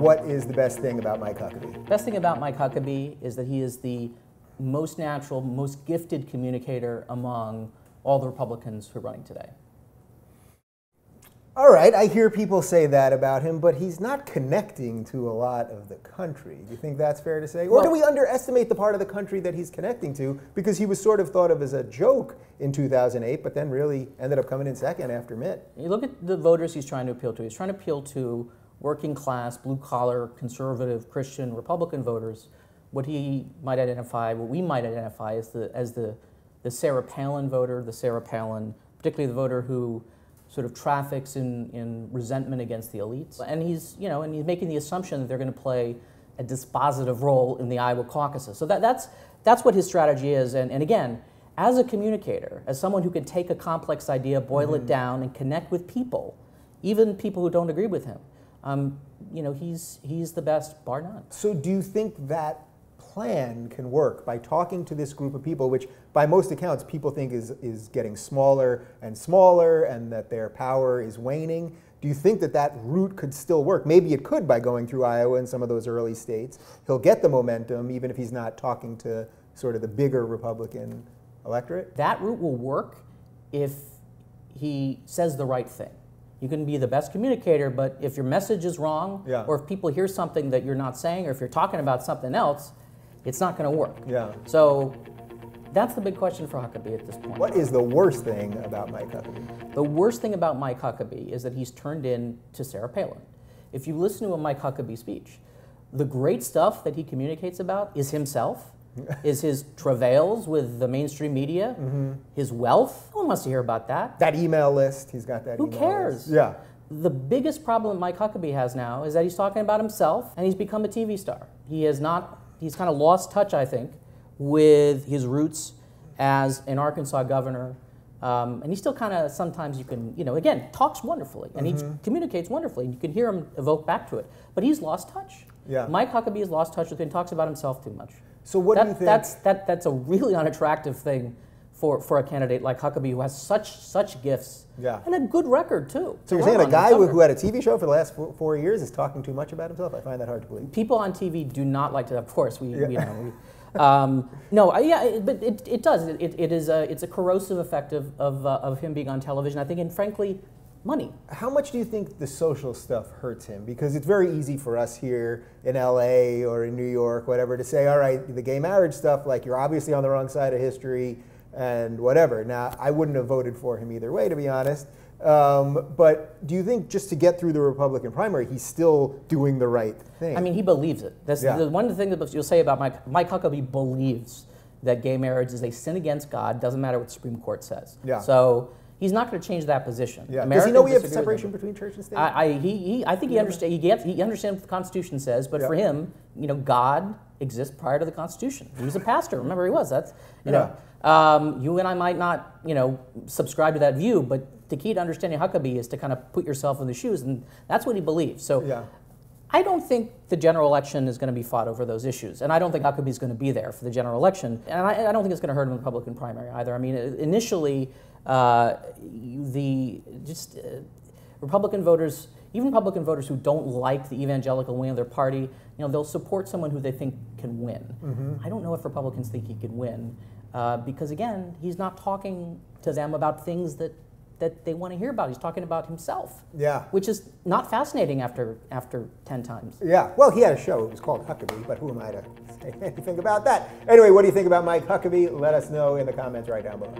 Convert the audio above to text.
what is the best thing about Mike Huckabee? Best thing about Mike Huckabee is that he is the most natural, most gifted communicator among all the Republicans who are running today. All right, I hear people say that about him, but he's not connecting to a lot of the country. Do you think that's fair to say? Or do we underestimate the part of the country that he's connecting to? Because he was sort of thought of as a joke in 2008, but then really ended up coming in second after Mitt. You look at the voters he's trying to appeal to. He's trying to appeal to working class, blue-collar, conservative, Christian, Republican voters. What we might identify as the Sarah Palin voter, particularly the voter who sort of traffics in resentment against the elites. And he's making the assumption that they're going to play a dispositive role in the Iowa caucuses. So that's what his strategy is. And again, as a communicator, as someone who can take a complex idea, boil it down, and connect with people, even people who don't agree with him, he's the best, bar none. So do you think that plan can work by talking to this group of people, which by most accounts people think is getting smaller and smaller and that their power is waning? Do you think that that route could still work? Maybe it could by going through Iowa and some of those early states. He'll get the momentum even if he's not talking to sort of the bigger Republican electorate? That route will work if he says the right thing. You can be the best communicator, but if your message is wrong, or if people hear something that you're not saying, or if you're talking about something else, it's not going to work. Yeah. So that's the big question for Huckabee at this point. What is the worst thing about Mike Huckabee? The worst thing about Mike Huckabee is that he's turned into Sarah Palin. If you listen to a Mike Huckabee speech, the great stuff that he communicates about is himself, is his travails with the mainstream media, his wealth. No one wants to hear about that. That email list, he's got that Who email cares? list. Yeah. The biggest problem Mike Huckabee has now is that he's talking about himself and he's become a TV star. He's kind of lost touch, I think, with his roots as an Arkansas governor. And he still kind of, sometimes you can, again, talks wonderfully and he communicates wonderfully and you can hear him evoke back to it. But he's lost touch. Yeah. Mike Huckabee has lost touch with it and talks about himself too much. So what do you think? That's a really unattractive thing for a candidate like Huckabee who has such gifts and a good record too. So you're saying a guy who had a TV show for the last 4 years is talking too much about himself? I find that hard to believe. People on TV do not like to. Of course, but it does. It's a corrosive effect of him being on television, I think, and frankly, money. How much do you think the social stuff hurts him? Because it's very easy for us here in LA or in New York, whatever, to say, all right, the gay marriage stuff, like you're obviously on the wrong side of history and whatever. Now, I wouldn't have voted for him either way, to be honest. But do you think just to get through the Republican primary, he's still doing the right thing? I mean, he believes it. One of the things that you'll say about Mike Huckabee believes that gay marriage is a sin against God, doesn't matter what the Supreme Court says. Yeah. So he's not going to change that position. Yeah. Does he know we have separation between church and state? I think he understands. He understands what the Constitution says, but for him, God exists prior to the Constitution. He was a pastor. Remember, he was. That's you and I might not subscribe to that view, but the key to understanding Huckabee is to kind of put yourself in the shoes, and that's what he believes. So I don't think the general election is going to be fought over those issues, and I don't think Huckabee's going to be there for the general election, and I don't think it's going to hurt him in the Republican primary either. I mean, initially, Republican voters, even Republican voters who don't like the evangelical wing of their party, they'll support someone who they think can win. I don't know if Republicans think he can win, because again, he's not talking to them about things that they want to hear about. He's talking about himself, which is not fascinating after 10 times. Yeah, well, he had a show. It was called Huckabee, but who am I to say anything about that? Anyway, what do you think about Mike Huckabee? Let us know in the comments right down below.